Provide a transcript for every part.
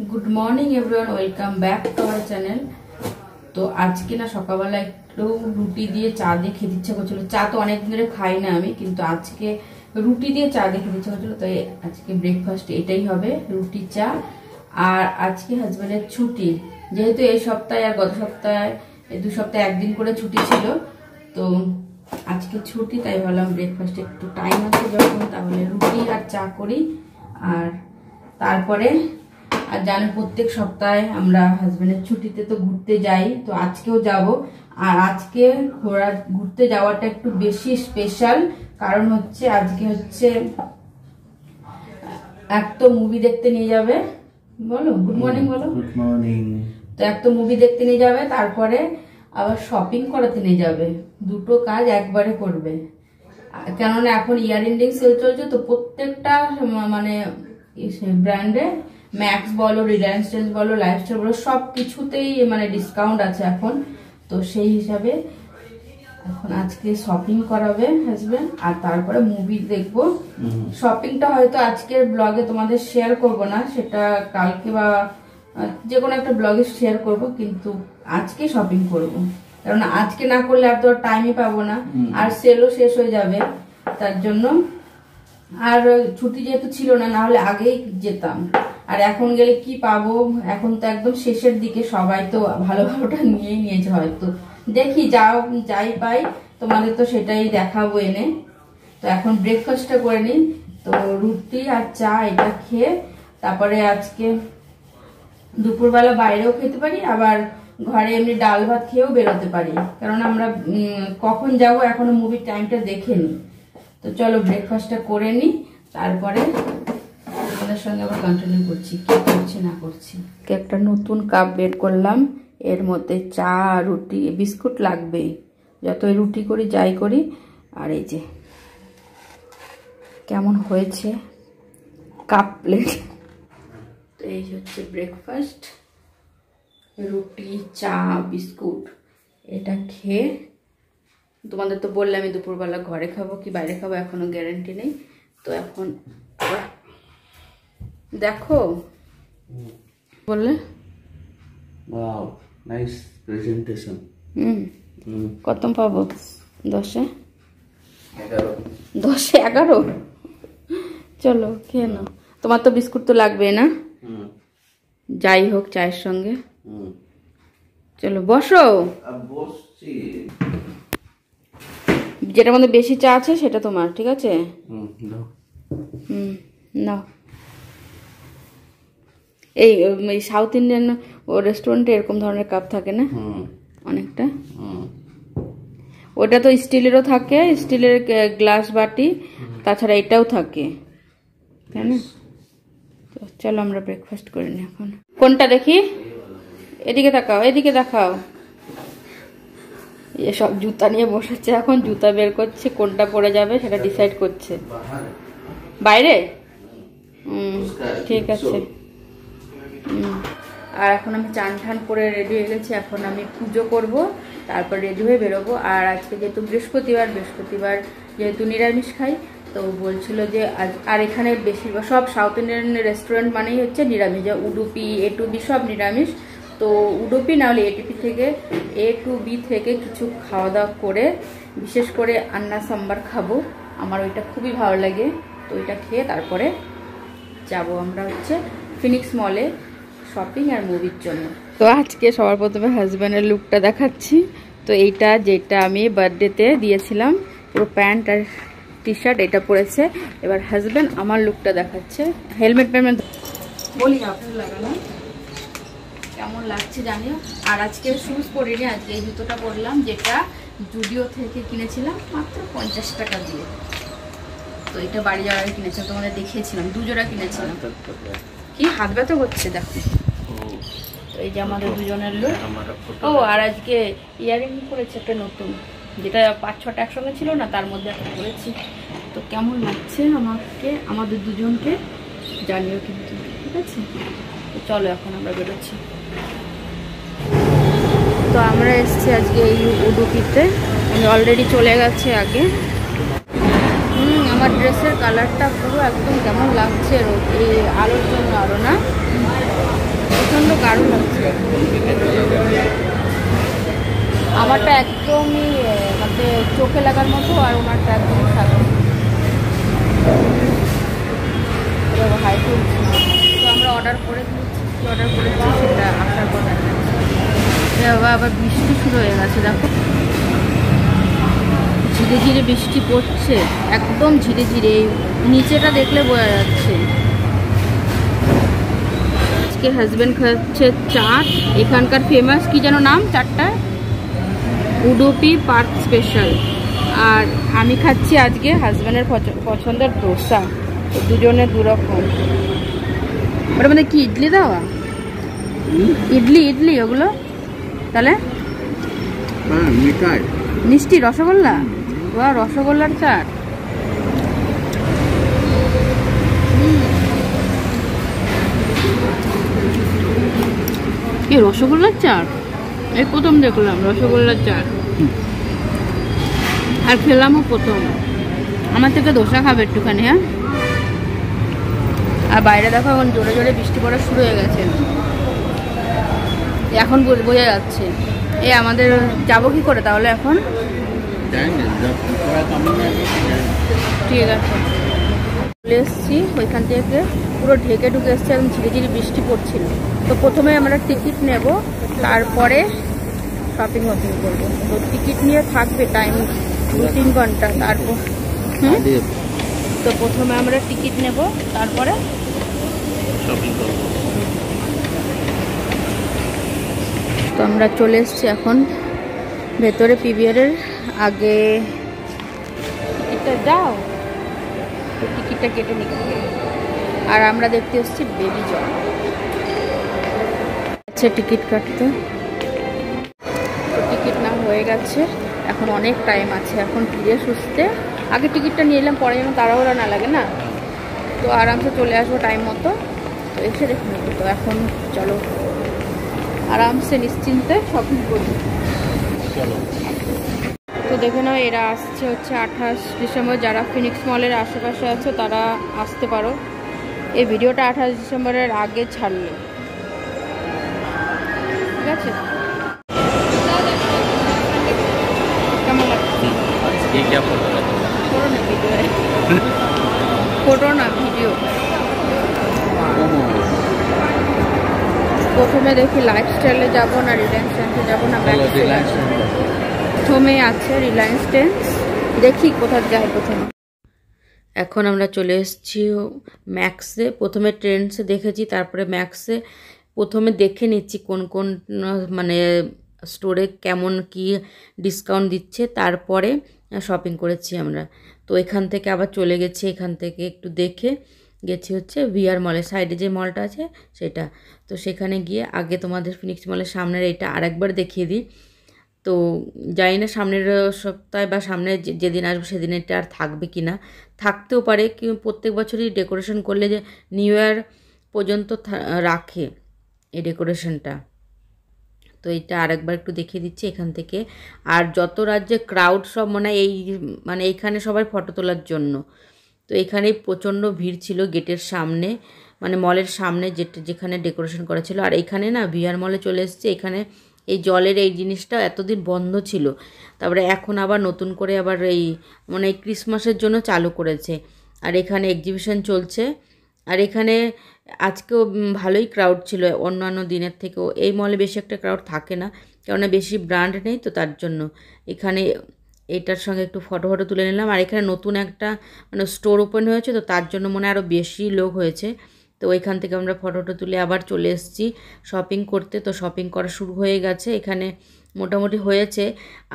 Good morning everyone, welcome back to our channel. তো আজকে না সকালবেলা একটু রুটি দিয়ে চা দিয়ে খেতে ইচ্ছা করছিল। চা তো অনেকদিন ধরে খাই না আমি, কিন্তু আজকে রুটি দিয়ে চা দিয়ে খেতে ইচ্ছা করছিল। তো আজকে ব্রেকফাস্ট এটাই হবে, রুটি চা। আর আজকে হাজব্যান্ডের ছুটি, যেহেতু এই সপ্তাহে আর গত সপ্তাহে এই 2 সপ্তাহে একদিন করে ছুটি ছিল, তো আজকে ছুটি, তাই ভাবলাম ব্রেকফাস্টে একটু টাইম আছে যখন, তাহলে রুটি আর চা করি। আর তারপরে আর জানি প্রত্যেক সপ্তাহে আমরা হাজবেন্ডের ছুটিতে তো ঘুরতে যাই, তো আজকেও যাব। আর আজকে ঘুরতে যাওয়াটা একটু বেশি স্পেশাল, কারণ হচ্ছে আজকে হচ্ছে এক তো মুভি দেখতে নিয়ে যাবে। বলো গুড মর্নিং, বলো গুড মর্নিং। তো এক তো মুভি দেখতে নিয়ে যাবে, তারপরে আবার শপিং করাতে নিয়ে যাবে। দুটো কাজ একবারে করবে, কেননা এখন ইয়ার এন্ডিং সেল চলছে, তো প্রত্যেকটা মানে ব্র্যান্ডে ম্যাক্স বলো, রিলায়েন্স ট্রেন্ডস বলো, লাইফস্টাইল বলো, সব কিছুতেই মানে ডিসকাউন্ট আছে এখন। তো সেই হিসাবে এখন আজকে শপিং করাবে হাজবেন্ড, আর তারপরে মুভি দেখবো। শপিংটা হয়তো আজকের ব্লগে তোমাদের শেয়ার করব না, সেটা কালকে বা যে কোনো একটা ব্লগে শেয়ার করব, কিন্তু আজকে শপিং করব, কারণ আজকে না করলে আর তো টাইমই পাবো না, আর সেলও শেষ হয়ে যাবে। তার জন্য আর ছুটি যেহেতু ছিল না, না হলে আগেই যেতাম। আর এখন গেলে কি পাবো, এখন তো একদম শেষের দিকে, সবাই তো ভালো ভালোটা নিয়েই নিয়েছে হয়তো। দেখি যাই পাই, তোমাদের তো সেটাই দেখাবো এনে। তো এখন ব্রেকফাস্টটা করে নিই, তো রুটি আর চা এটা খেয়ে তারপরে আজকে দুপুরবেলা বাইরেও খেতে পারি, আবার ঘরে এমনি ডাল ভাত খেয়েও বেরোতে পারি, কারণ আমরা কখন যাব এখনো মুভির টাইমটা দেখে নিই। তো চলো ব্রেকফাস্টটা করে নিই, তারপরে তোমাদের সঙ্গে আবার কন্টিনিউ করছি কি করছি না করছি। একটা নতুন কাপ বের করলাম, এর মধ্যে চা, রুটি, বিস্কুট লাগবেই, যতই রুটি করি যাই করি। আর এই যে কেমন হয়েছে কাপ প্লেট। তো এই হচ্ছে ব্রেকফাস্ট, রুটি, চা, বিস্কুট, এটা খেয়ে তোমাদের তো বললাম আমি দুপুরবেলা ঘরে খাবো কি বাইরে খাবো এখনো গ্যারান্টি নেই। তো এখন দেখো বললে ওয়াও, নাইস প্রেজেন্টেশন। কত পাবো? 10-এ 11। 10-এ 11? চলো খেয়ে নাও, তোমার তো বিস্কুট তো লাগবে না, যাই হোক চায়ের সঙ্গে। চলো বসো, বসছি। যেটার মধ্যে বেশি চা আছে সেটা তোমার, ঠিক আছে? নাও। এই সাউথ ইন্ডিয়ান ও রেস্টুরেন্টে এরকম ধরনের কাপ থাকে না অনেকটা, ওটা তো স্টিলেরও থাকে, স্টিলের গ্লাস বাটি, তাছাড়া এটাও থাকে, তাই না? তো চলো আমরা ব্রেকফাস্ট করে নিই এখন। কোনটা দেখি? এদিকে তাকাও, এদিকে দেখাও। এসব জুতা নিয়ে বসেছে, এখন জুতা বের করছে, কোনটা পরে যাবে সেটা ডিসাইড করছে। বাইরে? ঠিক আছে। আর এখন আমি চান ঠান করে রেডি হয়ে গেছি, এখন আমি পুজো করব, তারপর রেডি হয়ে বেরোবো। আর আজকে যেহেতু বৃহস্পতিবার যেহেতু নিরামিষ খাই, তো বলছিল যে আর এখানে বেশিরভাগ সব সাউথ ইন্ডিয়ান রেস্টুরেন্ট মানেই হচ্ছে নিরামিষ, যে উডুপি, এ টু বি সব নিরামিষ। তো উডুপি না হলে এ টু বি থেকে কিছু খাওয়া দাওয়া করে, বিশেষ করে আন্না সাম্বার খাবো, আমার ওইটা খুবই ভালো লাগে। তো ওইটা খেয়ে তারপরে যাব আমরা হচ্ছে ফিনিক্স মলে শপিং আর মুভির জন্য। তো আজকে সবার প্রথমে হাজব্যান্ডের লুকটা দেখাচ্ছি। তো এইটা যেটা আমি বার্থডেতে দিয়েছিলাম, পুরো প্যান্ট আর টি শার্ট এটা পরেছে। এবার হাজব্যান্ড আমার লুকটা দেখাচ্ছে, হেলমেট বলি আপনার লাগালাম, কেমন লাগছে জানিও। আর আজকে শুজ পরিনি, আজকে এই জুতোটা পরলাম, যেটা জুডিও থেকে কিনেছিলাম মাত্র 50 টাকা দিয়ে। তো এটা বাড়ি যাওয়ার আগে কিনেছিলাম, তোমাদের দেখিয়েছিলাম, 2 জোড়া কিনেছিলাম। কি হাত ব্যথা করছে দেখো। তো এই যে আমাদের দুজনের লোক। ও আর আজকে ইয়ারিং করেছে একটা নতুন, যেটা 5-6টা একসঙ্গে ছিল না, তার মধ্যে একটা করেছি। তো কেমন লাগছে আমাদের দুজনকে জানিও কিন্তু, ঠিক আছে? তো চলো এখন আমরা বেরোচ্ছি। তো আমরা এসেছি আজকে এই উডুপিতে, আমি অলরেডি চলে গেছে আগে। আমার ড্রেসের কালারটা পুরো একদম কেমন লাগছে এই আলোর জন্য, আরো না দারুণ লাগছে। আমারটা একদমই মানে চোখে লাগার মতো, আর ওনারটা একদমই সাদা। হাই তুলছি। তো আমরা অর্ডার করে দিয়েছি, কী অর্ডার করেছি সেটা আসার পর দেখাচ্ছি। বাবা আবার বৃষ্টি শুরু হয়ে গেছে, দেখো ধীরে ধীরে বৃষ্টি পড়ছে, একদম ধীরে ধীরে। নিচেটা দেখলে বোঝা যাচ্ছে। আজকে হাজব্যান্ড খাচ্ছে চাট, এখানকার ফেমাস কি যেন নাম চাটটা, উডুপি পার্ক স্পেশাল। আর আমি খাচ্ছি আজকে হাজব্যান্ডের পছন্দের ডোসা, দুজনে দুরকম। ওটা মানে কি ইডলি দেওয়া? ইডলি ওগুলো তাহলে মিষ্টি রসগোল্লা। বা রসগোল্লার চাট, কি রসগোল্লার চাট? এই প্রথম দেখলাম রসগোল্লার চাট, আর খেলামও প্রথম। আমার থেকে ধোসা খাবে একটুখানি। হ্যাঁ, আর বাইরে দেখো এখন জোরে জোরে বৃষ্টি পড়া শুরু হয়ে গেছে, এখন বোঝা যাচ্ছে। আমাদের যাবো কি করে তাহলে এখন? ঠিক আছে, চলে এসছি ওইখান থেকে, পুরো ঢেকে ঢুকে এসছে, এবং ঝিরি ঝিরি বৃষ্টি পড়ছিল। তো প্রথমে আমরা টিকিট নেব, তারপরে শপিং করবো। তো টিকিট নিয়ে থাকবে টাইম 2-3 ঘন্টা। তারপর তো প্রথমে আমরা টিকিট নেব, তারপরে শপিং করব। তো আমরা চলে এসছি এখন ভেতরে পিভিআরের। আগে টিকিটটা দাও, টিকিটটা কেটে নিতে। আর আমরা দেখতে এসছি বেবি জন। আচ্ছা, টিকিট কাটতে টিকিট না হয়ে গেছে, এখন অনেক টাইম আছে। এখন ফিরে সুস্থে আগে টিকিটটা নিয়ে এলাম, পরে যেন তাড়াহুড়া না লাগে না। তো আরামসে চলে আসবো টাইম মতো, তো এসে দেখে নেবো। তো এখন চলো আরামসে নিশ্চিন্তে শপিং করি। তো দেখে নাও, এরা আসছে হচ্ছে 28 ডিসেম্বর। যারা ফিনিক্স মলের আশেপাশে আছে তারা আসতে পারো। এই ভিডিওটা 28 ডিসেম্বরের আগে ছাড়লে, ঠিক আছে? কেমন লাগছে? ফটো না ভিডিও। প্রথমে দেখি লাইফস্টাইলে যাবো না রিলায়েন্স ট্রেন্ডসে যাবো না। প্রথমে আছে রিলায়েন্স ট্রেন্ডস, দেখি কোথায় যাই প্রথমে। এখন আমরা চলে এসেছি ম্যাক্সে। প্রথমে ট্রেন্ডসে দেখেছি, তারপরে ম্যাক্সে। প্রথমে দেখে নিচ্ছি কোন কোন মানে স্টোরে কেমন কি ডিসকাউন্ট দিচ্ছে, তারপরে শপিং করেছি আমরা। তো এখান থেকে আবার চলে গেছি, এখান থেকে একটু দেখে গেছি হচ্ছে ভিআর মলের সাইডে যে মলটা আছে সেটা। তো সেখানে গিয়ে আগে তোমাদের ফিনিক্স মলের সামনের এইটা আরেকবার দেখিয়ে দিই। তো জানি না সামনের সপ্তাহে বা সামনে যেদিন আসবো সেদিন এটা আর থাকবে কি না, থাকতেও পারে। কি প্রত্যেক বছরই ডেকোরেশন করলে যে নিউ ইয়ার পর্যন্ত রাখে এই ডেকোরেশনটা। তো এইটা আরেকবার একটু দেখিয়ে দিচ্ছি এখান থেকে। আর যত রাজ্যে ক্রাউড সব মানে এইখানে সবাই ফটো তোলার জন্য। তো এখানেই প্রচণ্ড ভিড় ছিল গেটের সামনে, মানে মলের সামনে যেখানে ডেকোরেশন করা ছিল। আর এখানে না ভিআর মলে চলে এসছে, এখানে এই জলের এই জিনিসটা এতদিন বন্ধ ছিল, তারপরে এখন আবার নতুন করে আবার এই মানে ক্রিসমাসের জন্য চালু করেছে। আর এখানে এক্সিবিশন চলছে। আর এখানে আজকেও ভালোই ক্রাউড ছিল অন্যান্য দিনের থেকেও। এই মলে বেশি একটা ক্রাউড থাকে না, কেননা বেশি ব্র্যান্ড নেই, তো তার জন্য এখানে এইটার সঙ্গে একটু ফটো তুলে নিলাম। আর এখানে নতুন একটা মানে স্টোর ওপেন হয়েছে, তো তার জন্য মনে আরও বেশি লোক হয়েছে। তো ওইখান থেকে আমরা ফটো তুলে আবার চলে এসেছি শপিং করতে। তো শপিং করা শুরু হয়ে গেছে, এখানে মোটামুটি হয়েছে।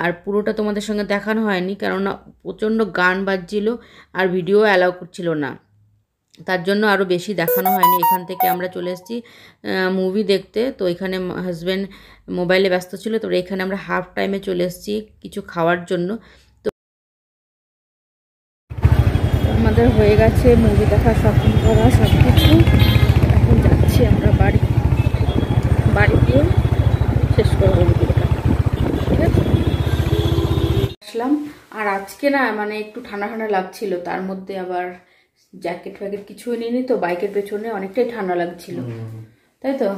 আর পুরোটা তোমাদের সঙ্গে দেখানো হয়নি, কেননা প্রচণ্ড গান বাজছিল আর ভিডিও অ্যালাউ করছিল না, তার জন্য আরও বেশি দেখানো হয়নি। এখান থেকে আমরা চলে এসেছি মুভি দেখতে। তো এখানে হাজব্যান্ড মোবাইলে ব্যস্ত ছিল, তো এখানে আমরা হাফ টাইমে চলে এসেছি কিছু খাওয়ার জন্য। তো আমাদের হয়ে গেছে মুভি দেখা, শপিং করা সব কিছু। এখন যাচ্ছি আমরা বাড়ি গিয়ে শেষ করবো ভিডিওটা, ঠিক আছে? আসলাম। আর আজকে না মানে একটু ঠান্ডা ঠান্ডা লাগছিল, তার মধ্যে আবার জ্যাকেট ফ্যাকেট কিছুই নিইনি, তো বাইকের পেছনে অনেকটাই ঠান্ডা লাগছিল। তাই তো?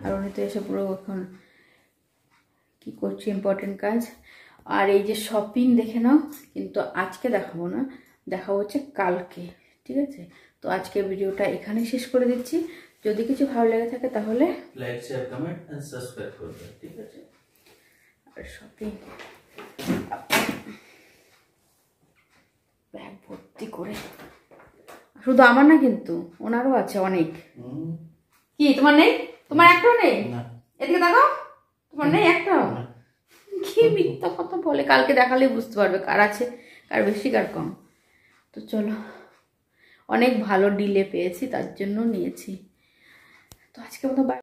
আর উনি তো এসে পুরো এখন কি করছে ইম্পর্টেন্ট কাজ। আর এই যে শপিং দেখে নাও, কিন্তু আজকে দেখাবো না, দেখাবো হচ্ছে কালকে, ঠিক আছে? তো আজকে ভিডিওটা এখানে শেষ করে দিচ্ছি। যদি কিছু ভালো লেগে থাকে তাহলে like share comment and subscribe করবে, ঠিক আছে? আর শপিং ব্যাগ ভর্তি করে, শুধু আমার না কিন্তু ওনারও আছে অনেক। কি তোমার নেই? তোমার একটাও নেই? না। এদিকে দেখাও, তোমার নেই একটাও? কি মিথ্যা কথা বলে, কালকে দেখালেই বুঝতে পারবে কার আছে, কার বেশি কার কম। তো চলো, অনেক ভালো ডিলে পেয়েছি তার জন্য নিয়েছি। তো আজকে মতো